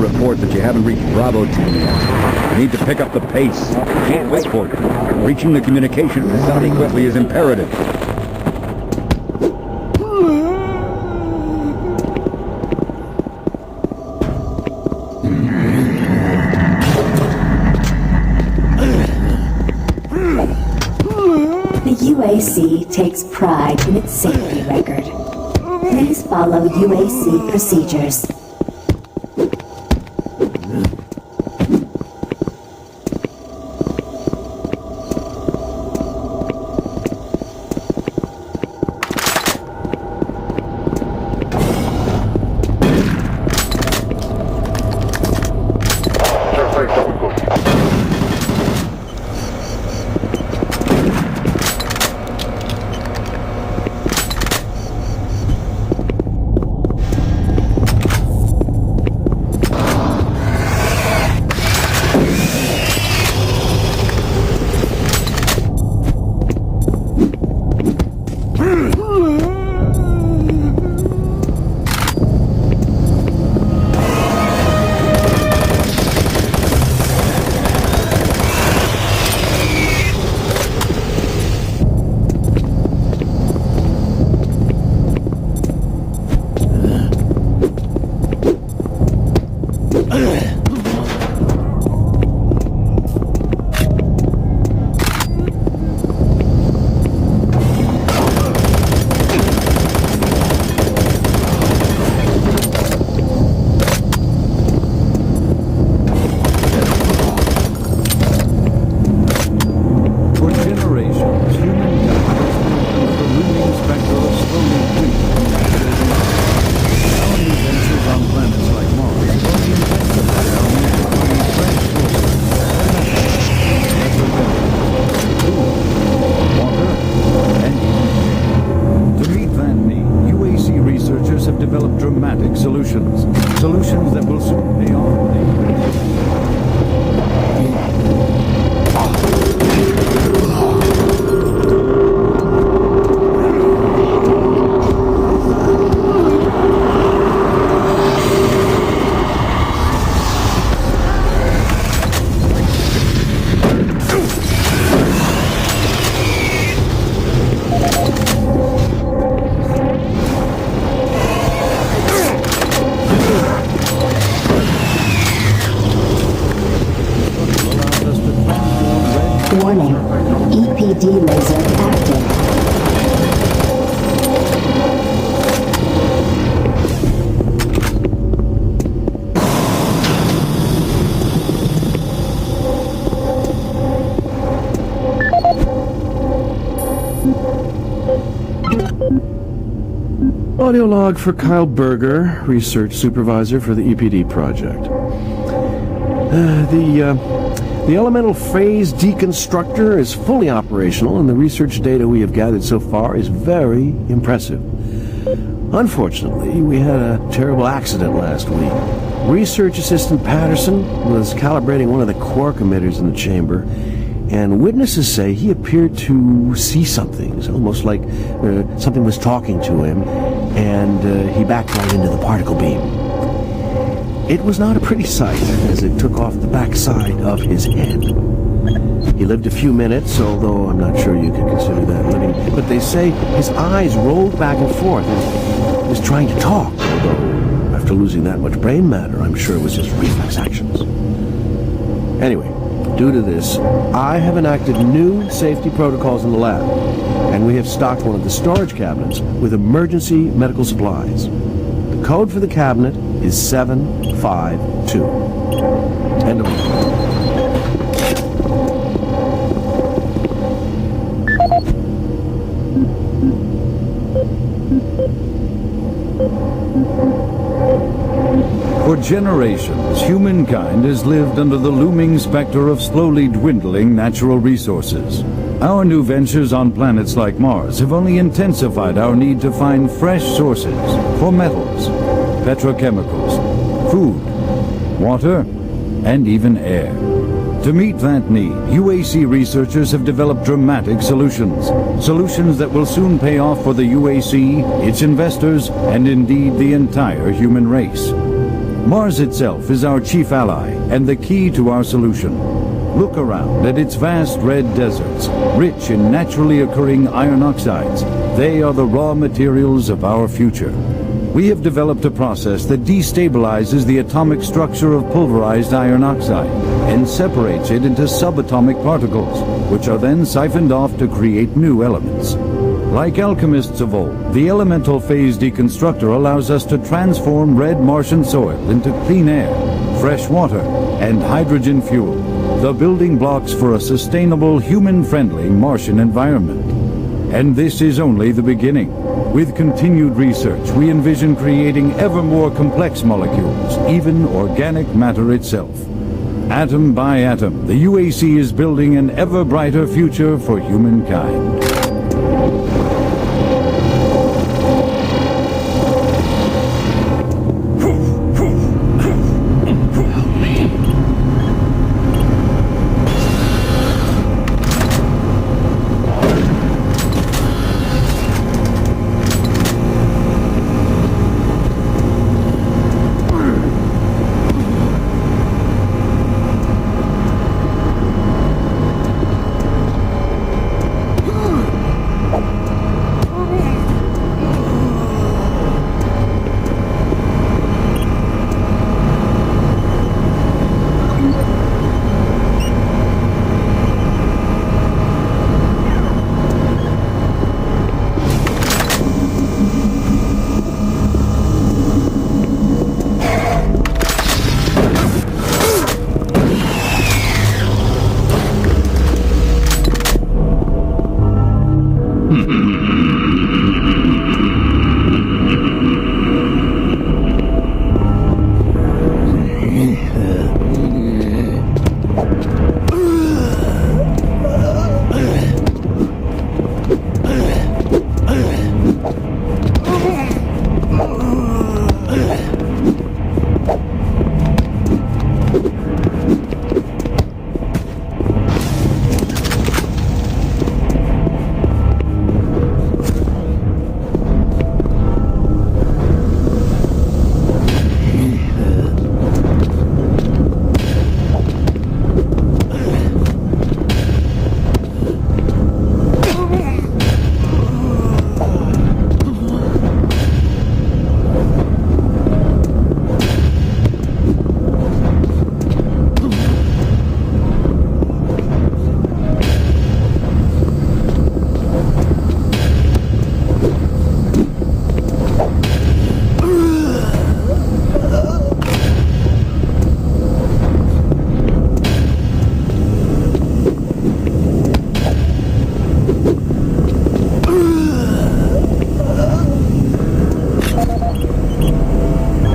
report that you haven't reached Bravo Team yet. You need to pick up the pace. Can't wait for it. Reaching the communication facility quickly is imperative. The UAC takes pride in its safety record. Please follow UAC procedures. Solutions that will soon pay off. Warning, EPD laser active. Audio log for Kyle Berger, research supervisor for the EPD project. The elemental phase deconstructor is fully operational, and the research data we have gathered so far is very impressive. Unfortunately, we had a terrible accident last week. Research assistant Patterson was calibrating one of the quark emitters in the chamber, and witnesses say he appeared to see something. It's almost like something was talking to him, and he backed right into the particle beam. It was not a pretty sight, as it took off the backside of his head. He lived a few minutes, although I'm not sure you could consider that living. But they say his eyes rolled back and forth, and he was trying to talk, although after losing that much brain matter, I'm sure it was just reflex actions. Anyway, due to this, I have enacted new safety protocols in the lab, and we have stocked one of the storage cabinets with emergency medical supplies. The code for the cabinet is 752. End of For generations, humankind has lived under the looming specter of slowly dwindling natural resources. Our new ventures on planets like Mars have only intensified our need to find fresh sources for metals, petrochemicals, food, water, and even air. To meet that need, UAC researchers have developed dramatic solutions. Solutions that will soon pay off for the UAC, its investors, and indeed the entire human race. Mars itself is our chief ally and the key to our solution. Look around at its vast red deserts, rich in naturally occurring iron oxides. They are the raw materials of our future. We have developed a process that destabilizes the atomic structure of pulverized iron oxide and separates it into subatomic particles, which are then siphoned off to create new elements. Like alchemists of old, the elemental phase deconstructor allows us to transform red Martian soil into clean air, fresh water, and hydrogen fuel, the building blocks for a sustainable, human-friendly Martian environment. And this is only the beginning. With continued research, we envision creating ever more complex molecules, even organic matter itself. Atom by atom, the UAC is building an ever brighter future for humankind.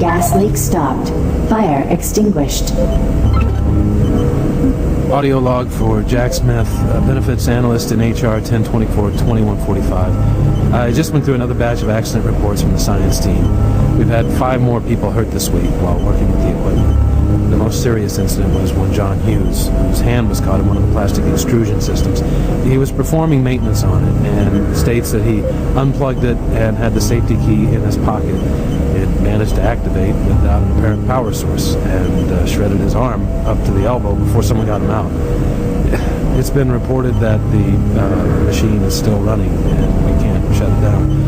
Gas leak stopped. Fire extinguished. Audio log for Jack Smith, benefits analyst in HR 1024-2145. I just went through another batch of accident reports from the science team. We've had 5 more people hurt this week while working with the equipment. The most serious incident was when John Hughes, whose hand was caught in one of the plastic extrusion systems. He was performing maintenance on it and states that he unplugged it and had the safety key in his pocket. It managed to activate without an apparent power source and shredded his arm up to the elbow before someone got him out. It's been reported that the machine is still running and we can't shut it down.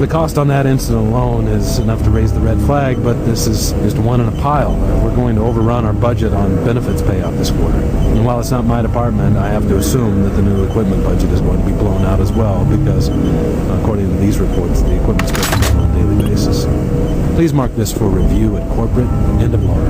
The cost on that incident alone is enough to raise the red flag, but this is just one in a pile. We're going to overrun our budget on benefits payout this quarter. And while it's not my department, I have to assume that the new equipment budget is going to be blown out as well, because according to these reports, the equipment's broken down on a daily basis. Please mark this for review at corporate. End of log.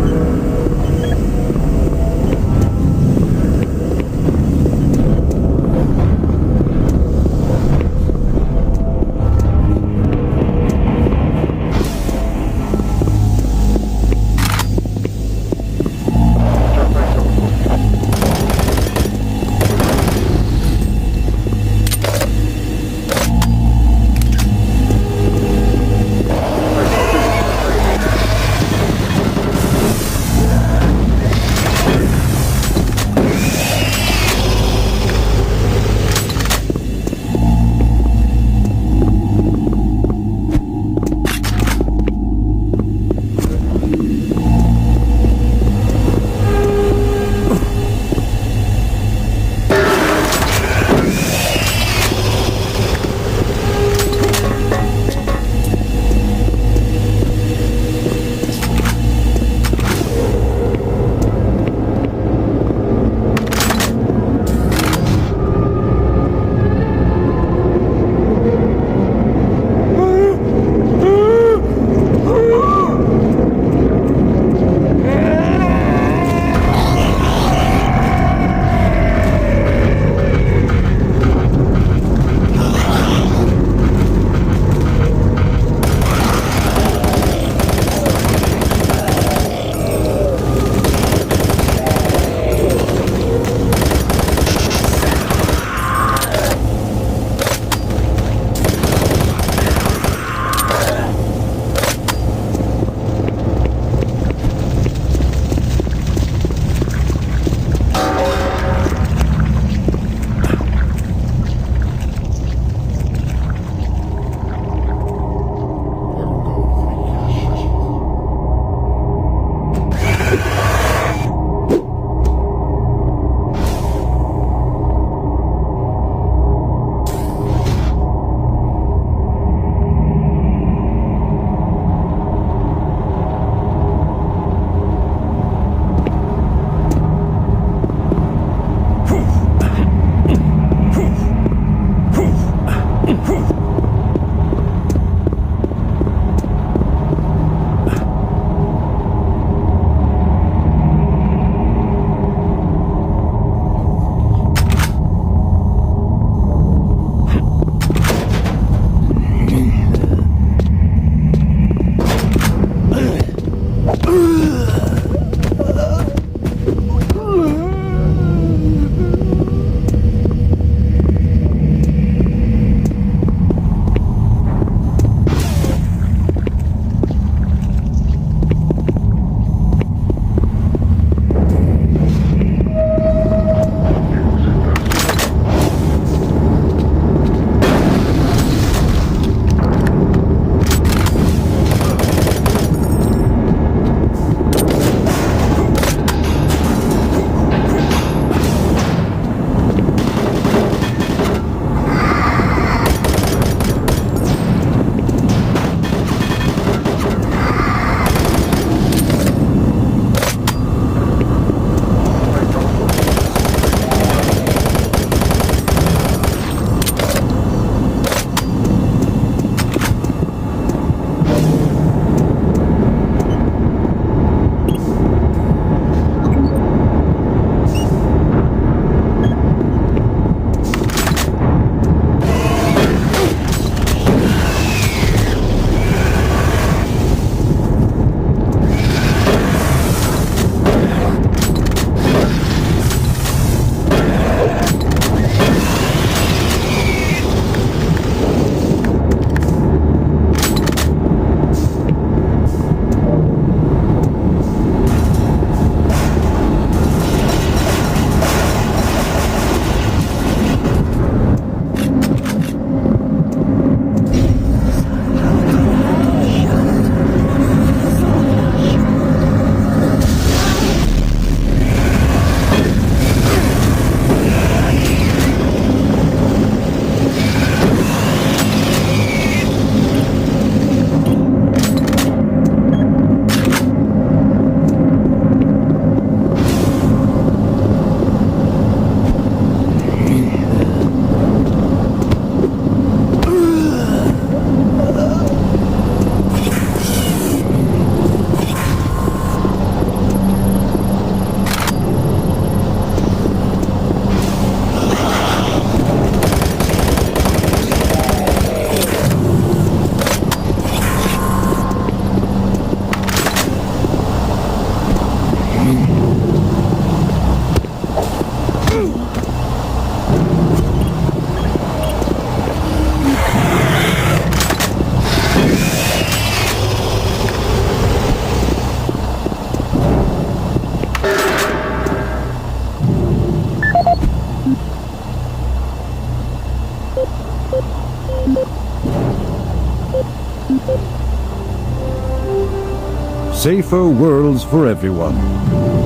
Safer worlds for everyone.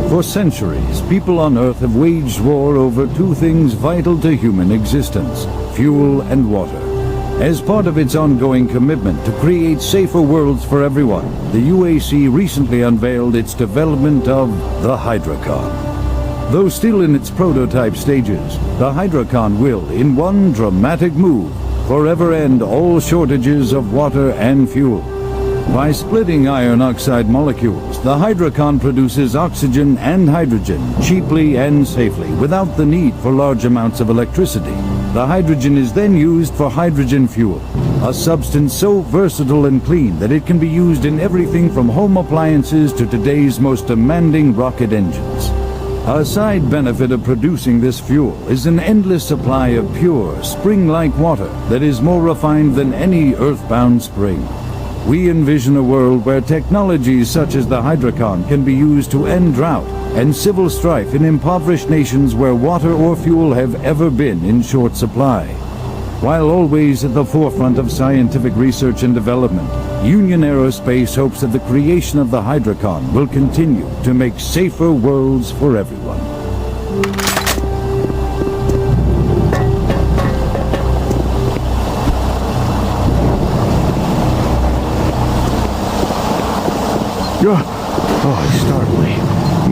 For centuries, people on Earth have waged war over two things vital to human existence: fuel and water. As part of its ongoing commitment to create safer worlds for everyone, the UAC recently unveiled its development of the Hydrocon. Though still in its prototype stages, the Hydrocon will, in one dramatic move, forever end all shortages of water and fuel. By splitting iron oxide molecules, the Hydrocon produces oxygen and hydrogen cheaply and safely without the need for large amounts of electricity. The hydrogen is then used for hydrogen fuel, a substance so versatile and clean that it can be used in everything from home appliances to today's most demanding rocket engines. A side benefit of producing this fuel is an endless supply of pure, spring-like water that is more refined than any earthbound spring. We envision a world where technologies such as the Hydrocon can be used to end drought and civil strife in impoverished nations where water or fuel have ever been in short supply. While always at the forefront of scientific research and development, Union Aerospace hopes that the creation of the Hydrocon will continue to make safer worlds for everyone. Oh, you startled me.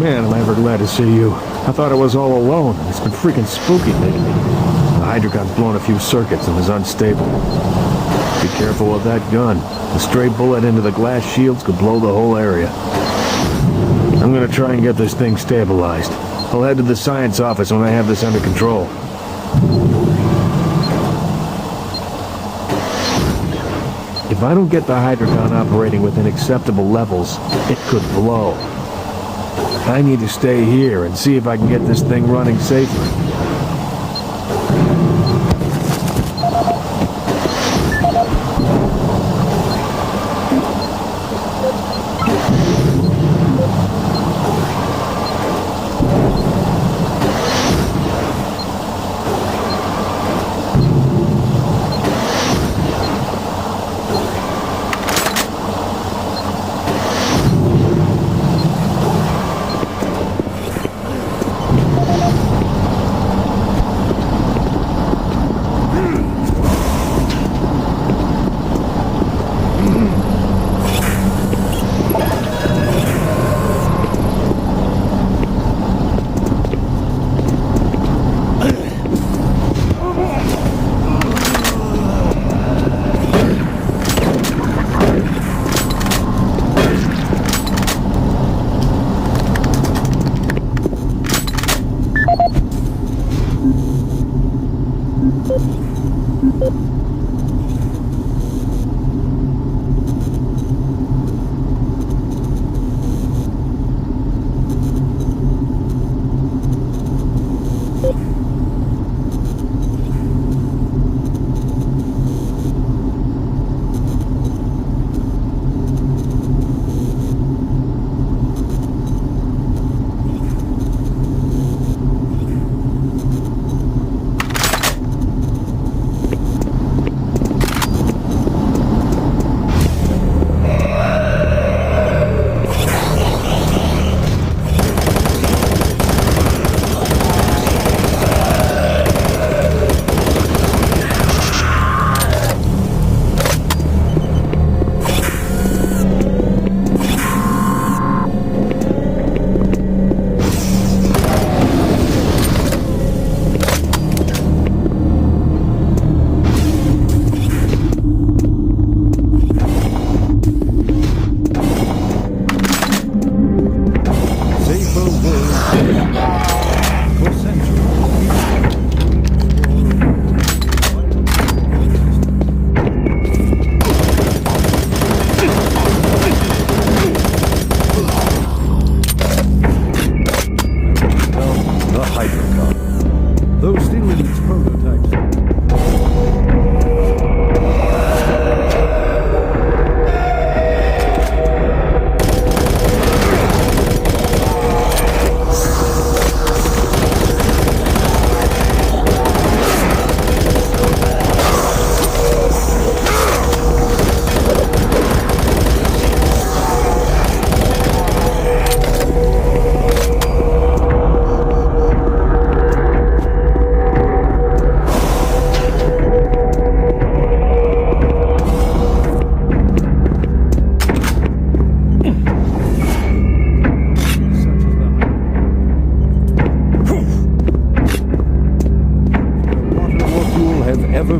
Man, am I ever glad to see you. I thought I was all alone. It's been freaking spooky lately. The Hydrocon's blown a few circuits and is unstable. Be careful with that gun. A stray bullet into the glass shields could blow the whole area. I'm gonna try and get this thing stabilized. I'll head to the science office when I have this under control. If I don't get the Hydrocon operating within acceptable levels, it could blow. I need to stay here and see if I can get this thing running safely.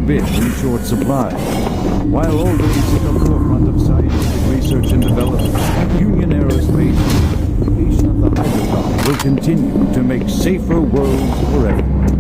been in short supply. While always at the forefront of scientific research and development, Union Aerospace, the creation of the hydrocon will continue to make safer worlds for everyone.